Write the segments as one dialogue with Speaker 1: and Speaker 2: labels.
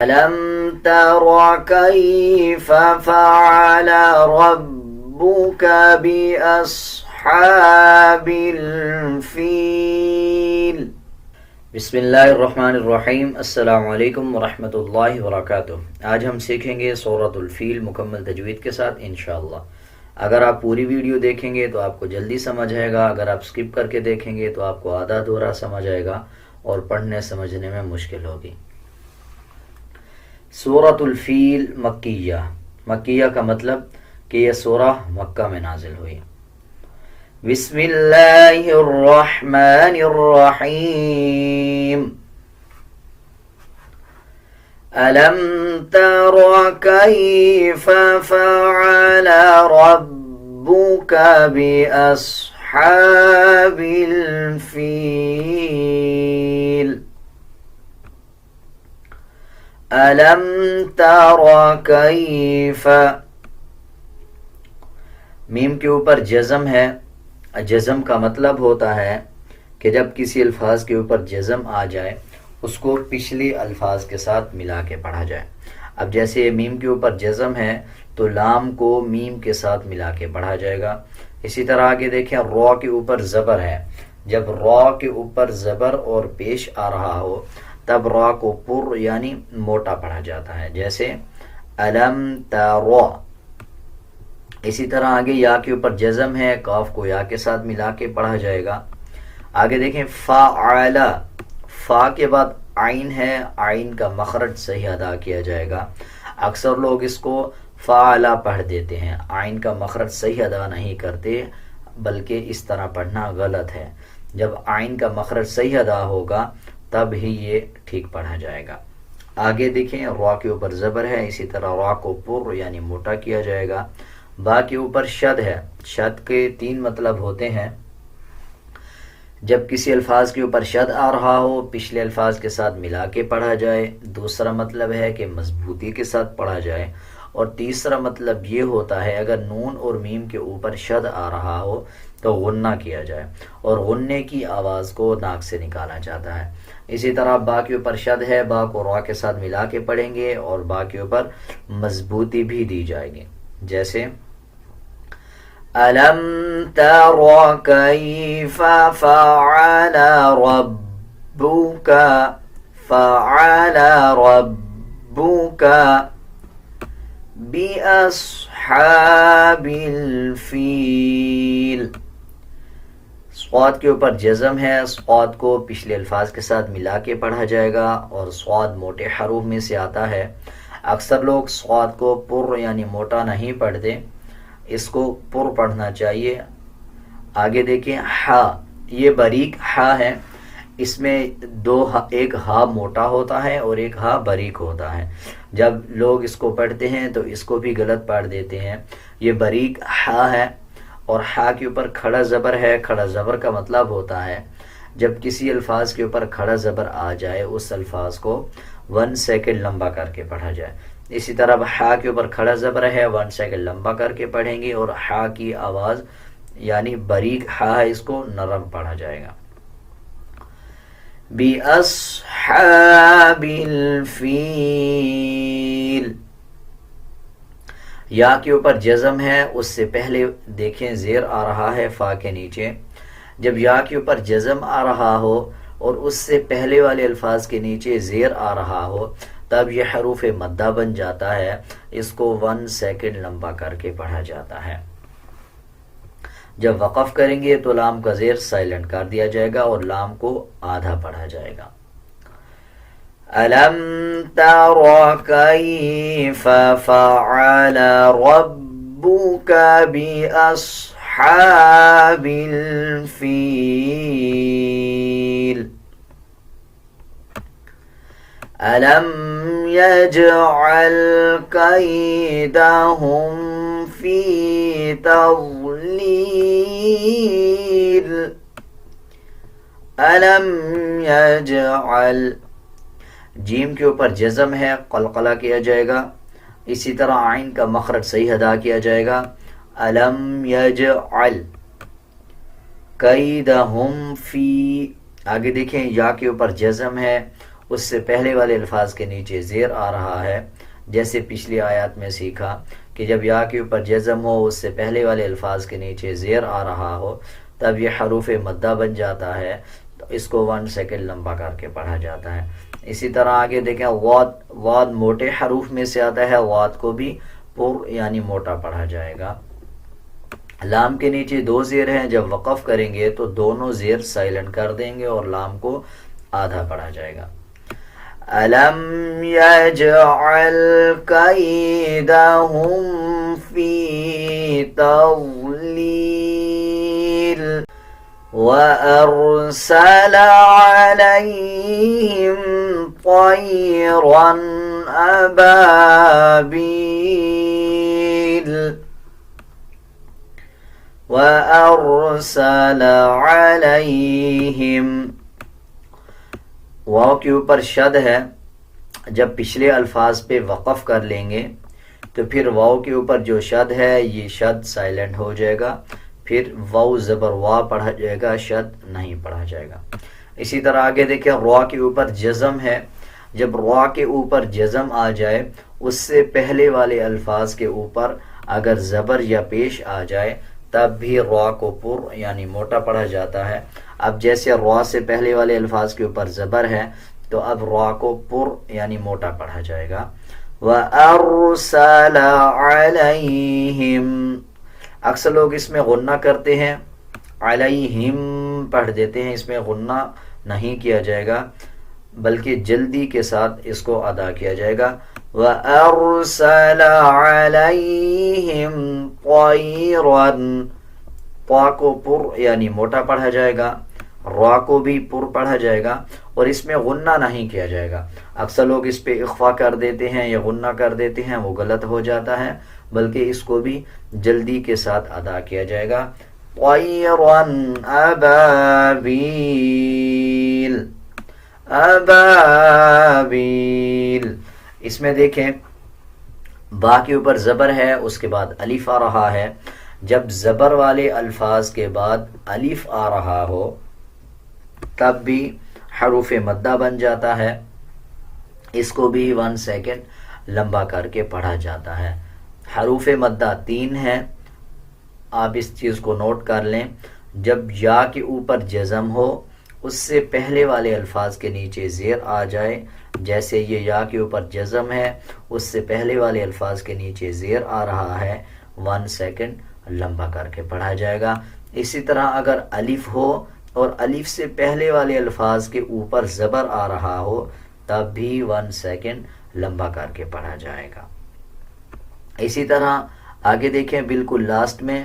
Speaker 1: ألم تر كيف فعل ربك بأصحاب الفيل بسم اللہ الرحمن الرحیم۔ السلام علیکم ورحمۃ اللہ وبرکاتہ۔ آج ہم سیکھیں گے سورۃ الفیل مکمل تجوید کے ساتھ انشاءاللہ۔ اگر آپ پوری ویڈیو دیکھیں گے تو آپ کو جلدی سمجھ آئے گا، اگر آپ سکپ کر کے دیکھیں گے تو آپ کو آدھا دورہ سمجھ آئے گا اور پڑھنے سمجھنے میں مشکل ہوگی۔ سورۃ الفیل مکیہ، مکیہ کا مطلب کہ یہ سورہ مکہ میں نازل ہوئی۔ بسم اللہ الرحمن الرحیم۔ ألم تر كيف فعل ربك بأصحاب الفيل ألم تر كيف، میم کے اوپر جزم ہے۔ جزم کا مطلب ہوتا ہے کہ جب کسی الفاظ کے اوپر جزم آ جائے اس کو پچھلی الفاظ کے ساتھ ملا کے پڑھا جائے۔ اب جیسے میم کے اوپر جزم ہے تو لام کو میم کے ساتھ ملا کے پڑھا جائے گا۔ اسی طرح آگے دیکھیں، را کے اوپر زبر ہے، جب را کے اوپر زبر اور پیش آ رہا ہو تب را کو پر یعنی موٹا پڑھا جاتا ہے، جیسے علم ترا۔ اسی طرح آگے یا کے اوپر جزم ہے، کاف کو یا کے ساتھ ملا کے پڑھا جائے گا۔ آگے دیکھیں فعل، فا کے بعد عین ہے، عین کا مخرج صحیح ادا کیا جائے گا۔ اکثر لوگ اس کو فعلا پڑھ دیتے ہیں، عین کا مخرج صحیح ادا نہیں کرتے بلکہ اس طرح پڑھنا غلط ہے۔ جب عین کا مخرج صحیح ادا ہوگا تب ہی یہ ٹھیک پڑھا جائے گا۔ آگے دیکھیں، را کے اوپر زبر ہے، اسی طرح را کو پر یعنی موٹا کیا جائے گا۔ با کے اوپر شد ہے، شد کے 3 مطلب ہوتے ہیں۔ جب کسی الفاظ کے اوپر شد آ رہا ہو پچھلے الفاظ کے ساتھ ملا کے پڑھا جائے، دوسرا مطلب ہے کہ مضبوطی کے ساتھ پڑھا جائے، اور تیسرا مطلب یہ ہوتا ہے اگر نون اور میم کے اوپر شد آ رہا ہو تو غنہ کیا جائے، اور غنے کی آواز کو ناک سے نکالا جاتا ہے۔ اسی طرح با کے اوپر شد ہے، با کو را کے ساتھ ملا کے پڑھیں گے اور با کے اوپر مضبوطی بھی دی جائے گی، جیسے ألم تر كيف فعل ربك فعل ربك بأصحاب الفيل۔ صاد کے اوپر جزم ہے، صاد کو پچھلے الفاظ کے ساتھ ملا کے پڑھا جائے گا اور صاد موٹے حروف میں سے آتا ہے۔ اکثر لوگ صاد کو پر یعنی موٹا نہیں پڑھتے، اس کو پر پڑھنا چاہیے۔ آگے دیکھیں ہا، یہ باریک ہا ہے، اس میں ایک ہا موٹا ہوتا ہے اور ایک ہا باریک ہوتا ہے۔ جب لوگ اس کو پڑھتے ہیں تو اس کو بھی غلط پڑھ دیتے ہیں۔ یہ باریک ہا ہے اور ہا کے اوپر کھڑا زبر ہے۔ کھڑا زبر کا مطلب ہوتا ہے جب کسی الفاظ کے اوپر کھڑا زبر آ جائے اس الفاظ کو 1 سیکنڈ لمبا کر کے پڑھا جائے۔ اسی طرح ہا کے اوپر کھڑا زبر ہے، 1 سیکنڈ لمبا کر کے پڑھیں گے، اور ہا کی آواز یعنی باریک ہا ہے، اس کو نرم پڑھا جائے گا۔ بِأَصْحَابِ الْفِيلِ، یا کے اوپر جزم ہے، اس سے پہلے دیکھیں زیر آ رہا ہے فا کے نیچے۔ جب یا کے اوپر جزم آ رہا ہو اور اس سے پہلے والے الفاظ کے نیچے زیر آ رہا ہو تب یہ حروف مدہ بن جاتا ہے، اس کو 1 سیکنڈ لمبا کر کے پڑھا جاتا ہے۔ جب وقف کریں گے تو لام کا زیر سائلنٹ کر دیا جائے گا اور لام کو آدھا پڑھا جائے گا۔ أَلَمْ تَرَ كَيْفَ فَعَلَ رَبُّكَ بِأَصْحَابِ الْفِيلِ أَلَمْ يَجْعَلْ كَيْدَهُمْ فِي تَضْلِيلٍ أَلَمْ يَجْعَلْ، جیم کے اوپر جزم ہے، قلقلہ کیا جائے گا، اسی طرح عین کا مخرج صحیح ادا کیا جائے گا۔ أَلَمْ يَجْعَلْ قیدہم فی، آگے دیکھیں یا کے اوپر جزم ہے اس سے پہلے والے الفاظ کے نیچے زیر آ رہا ہے، جیسے پچھلی آیات میں سیکھا کہ جب یا کے اوپر جزم ہو اس سے پہلے والے الفاظ کے نیچے زیر آ رہا ہو تب یہ حروف مدہ بن جاتا ہے، تو اس کو 1 سیکنڈ لمبا کر کے پڑھا جاتا ہے۔ اسی طرح آگے دیکھیں واد موٹے حروف میں سے آتا ہے، واد کو بھی پر یعنی موٹا پڑھا جائے گا۔ لام کے نیچے 2 زیر ہیں، جب وقف کریں گے تو دونوں زیر سائلنٹ کر دیں گے اور لام کو آدھا پڑھا جائے گا۔ أَلَمْ يَجْعَلْ كَيْدَهُمْ فِي تَضْلِيلٍ وَأَرْسَلَ عَلَيْهِمْ طَيْرًا أَبَابِيلَ وَأَرْسَلَ عَلَيْهِمْ، واو کے اوپر شد ہے، جب پچھلے الفاظ پہ وقف کر لیں گے تو پھر واو کے اوپر جو شد ہے یہ شد سائلنٹ ہو جائے گا، پھر واو زبر وا پڑھا جائے گا، شد نہیں پڑھا جائے گا۔ اسی طرح آگے دیکھیں را کے اوپر جزم ہے، جب را کے اوپر جزم آ جائے اس سے پہلے والے الفاظ کے اوپر اگر زبر یا پیش آ جائے تب بھی را کو پر یعنی موٹا پڑھا جاتا ہے۔ اب جیسے را سے پہلے والے الفاظ کے اوپر زبر ہے تو اب را کو پر یعنی موٹا پڑھا جائے گا۔ وَأَرْسَلَ عَلَيْهِمْ، اکثر لوگ اس میں غنہ کرتے ہیں، علیہم پڑھ دیتے ہیں، اس میں غنہ نہیں کیا جائے گا بلکہ جلدی کے ساتھ اس کو ادا کیا جائے گا۔ وَأَرْسَلَ عَلَيْهِمْ طَيْرًا، طا کو پر یعنی موٹا پڑھا جائے گا، را کو بھی پر پڑھا جائے گا اور اس میں غنہ نہیں کیا جائے گا۔ اکثر لوگ اس پہ اخفا کر دیتے ہیں یا غنہ کر دیتے ہیں، وہ غلط ہو جاتا ہے، بلکہ اس کو بھی جلدی کے ساتھ ادا کیا جائے گا۔ طَيْرًا أَبَابِيلَ، ابابیل، اس میں دیکھیں با کے اوپر زبر ہے، اس کے بعد الف آ رہا ہے، جب زبر والے الفاظ کے بعد الف آ رہا ہو تب بھی حروف مدہ بن جاتا ہے، اس کو بھی 1 سیکنڈ لمبا کر کے پڑھا جاتا ہے۔ حروف مدہ 3 ہیں، آپ اس چیز کو نوٹ کر لیں، جب یا کے اوپر جزم ہو اس سے پہلے والے الفاظ کے نیچے زیر آ جائے، جیسے یہ یا کے اوپر جزم ہے اس سے پہلے والے الفاظ کے نیچے زیر آ رہا ہے، 1 سیکنڈ لمبا کر کے پڑھا جائے گا۔ اسی طرح اگر الف ہو اور الف سے پہلے والے الفاظ کے اوپر زبر آ رہا ہو تب بھی 1 سیکنڈ لمبا کر کے پڑھا جائے گا۔ اسی طرح آگے دیکھیں بالکل لاسٹ میں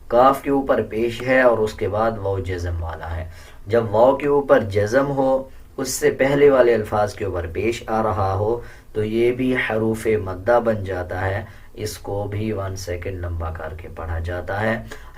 Speaker 1: کاف کے اوپر پیش ہے اور اس کے بعد واو جزم والا ہے، جب واو کے اوپر جزم ہو اس سے پہلے والے الفاظ کے اوپر پیش آ رہا ہو تو یہ بھی حروف مدہ بن جاتا ہے، اس کو بھی 1 سیکنڈ لمبا کر کے پڑھا جاتا ہے۔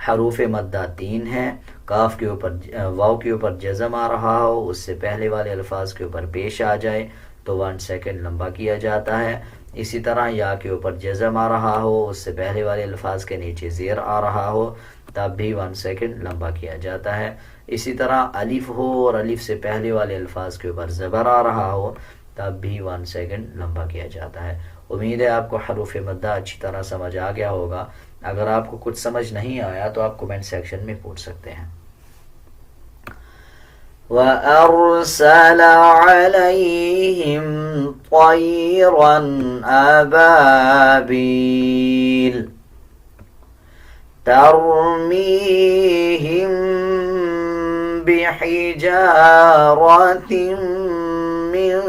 Speaker 1: حروف مدہ 3 ہیں، کاف کے اوپر واو کے اوپر جزم آ رہا ہو اس سے پہلے والے الفاظ کے اوپر پیش آ جائے تو 1 سیکنڈ لمبا کیا جاتا ہے۔ اسی طرح یا کے اوپر جزم آ رہا ہو اس سے پہلے والے الفاظ کے نیچے زیر آ رہا ہو تب بھی 1 سیکنڈ لمبا کیا جاتا ہے۔ اسی طرح الف ہو اور الف سے پہلے والے الفاظ کے اوپر زبر آ رہا ہو تب بھی 1 سیکنڈ لمبا کیا جاتا ہے۔ امید ہے آپ کو حروف مدہ اچھی طرح سمجھ آ گیا ہوگا، اگر آپ کو کچھ سمجھ نہیں آیا تو آپ کمنٹ سیکشن میں پوچھ سکتے ہیں۔ وَأَرْسَلَ عَلَيْهِمْ طَيْرًا أَبَابِيلَ تَرْمِيهِمْ بِحِجَارَةٍ مِّن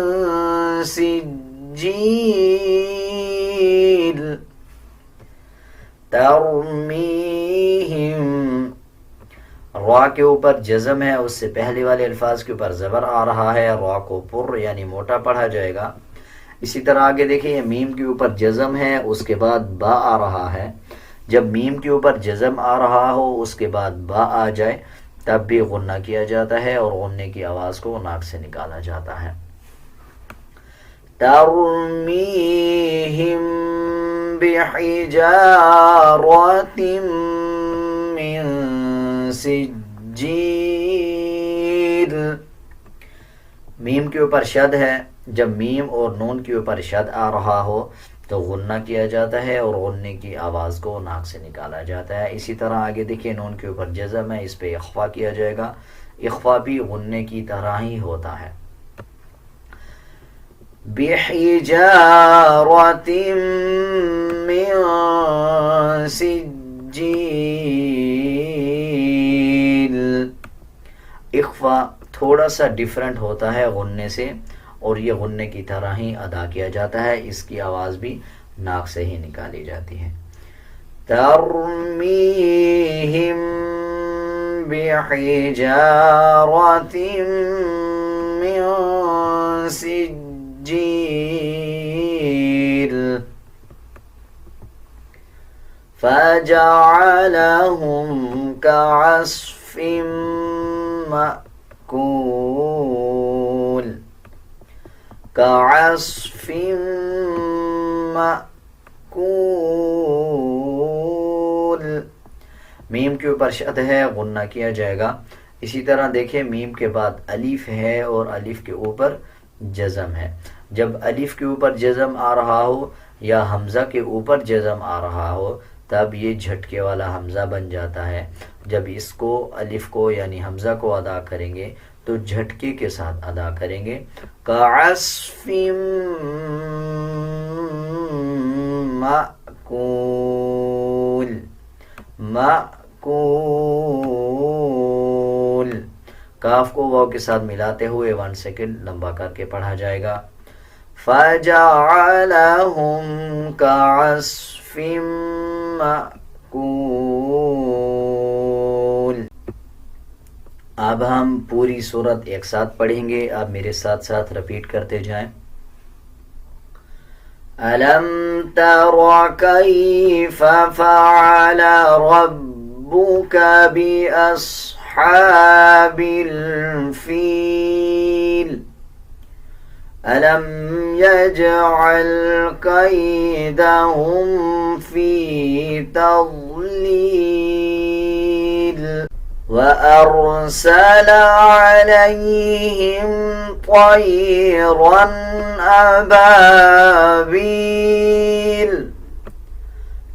Speaker 1: سِجِّيلٍ تَرْمِيهِمْ، را کے اوپر جزم ہے اس سے پہلے والے الفاظ کے اوپر زبر آ رہا ہے، را کو پر یعنی موٹا پڑھا جائے گا۔ اسی طرح آگے دیکھیں یہ میم کے اوپر جزم ہے اس کے بعد با آ رہا ہے، جب میم کے اوپر جزم آ رہا ہو اس کے بعد با آ جائے تب بھی غنہ کیا جاتا ہے اور غننے کی آواز کو ناک سے نکالا جاتا ہے۔ تَرْمِيهِمْ بِحِجَارَةٍ مِّن سِجِّيلٍ میم کے اوپر شد ہے، جب میم اور نون کے اوپر شد آ رہا ہو تو غنہ کیا جاتا ہے اور غننے کی آواز کو ناک سے نکالا جاتا ہے. اسی طرح آگے دیکھیں نون کے اوپر جزم ہے، اس پہ اخفا کیا جائے گا. اخفا بھی غننے کی طرح ہی ہوتا ہے. بِحِجَارَةٍ مِّن سِجِّيلٍ. اخفا تھوڑا سا ڈیفرنٹ ہوتا ہے غننے سے، اور یہ غننے کی طرح ہی ادا کیا جاتا ہے. اس کی آواز بھی ناک سے ہی نکالی جاتی ہے. ترمیہم بحجارۃ من سجیل فجعلہم کعصف مأکول. کعصف مأکول. میم کے اوپر شد ہے، غنہ کیا جائے گا. اسی طرح دیکھیں میم کے بعد الف ہے اور الف کے اوپر جزم ہے. جب الف کے اوپر جزم آ رہا ہو یا حمزہ کے اوپر جزم آ رہا ہو تب یہ جھٹکے والا حمزہ بن جاتا ہے. جب اس کو الف کو یعنی حمزہ کو ادا کریں گے تو جھٹکے کے ساتھ ادا کریں گے. کعصف مأکول. مأکول. کاف کو واو کے ساتھ ملاتے ہوئے 1 سیکنڈ لمبا کر کے پڑھا جائے گا. فَجَعَلَهُمْ كَعَصْفٍ مَأْكُولٍ. اب ہم پوری سورت ایک ساتھ پڑھیں گے، آپ میرے ساتھ ساتھ رپیٹ کرتے جائیں. أَلَمْ تَرَ كَيْفَ فَعَلَ رَبُّكَ بِأَصْحَابِ الْفِيلِ. أَلَمْ يَجْعَلْ كَيْدَهُمْ فِي تَضْلِيلٍ وَأَرْسَلَ عَلَيْهِمْ طَيْرًا أَبَابِيلَ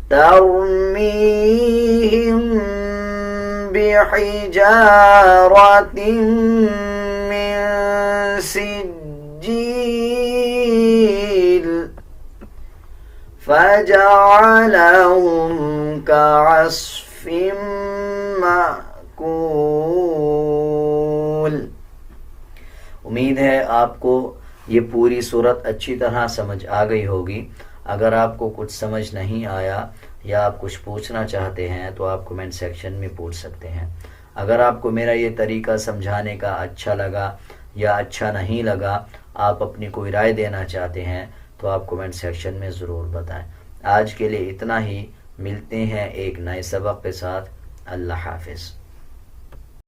Speaker 1: تَرْمِيهِمْ بِحِجَارَةٍ مِّن سِجِّيلٍ فَجَعَلَهُمْ كَعَصْفٍ مَّأْكُولٍ. امید ہے آپ کو یہ پوری صورت اچھی طرح سمجھ آ گئی ہوگی. اگر آپ کو کچھ سمجھ نہیں آیا یا آپ کچھ پوچھنا چاہتے ہیں تو آپ کمنٹ سیکشن میں پوچھ سکتے ہیں. اگر آپ کو میرا یہ طریقہ سمجھانے کا اچھا لگا یا اچھا نہیں لگا، آپ اپنی کوئی رائے دینا چاہتے ہیں تو آپ کمنٹ سیکشن میں ضرور بتائیں. آج کے لیے اتنا ہی، ملتے ہیں ایک نئے سبق کے ساتھ. اللہ حافظ.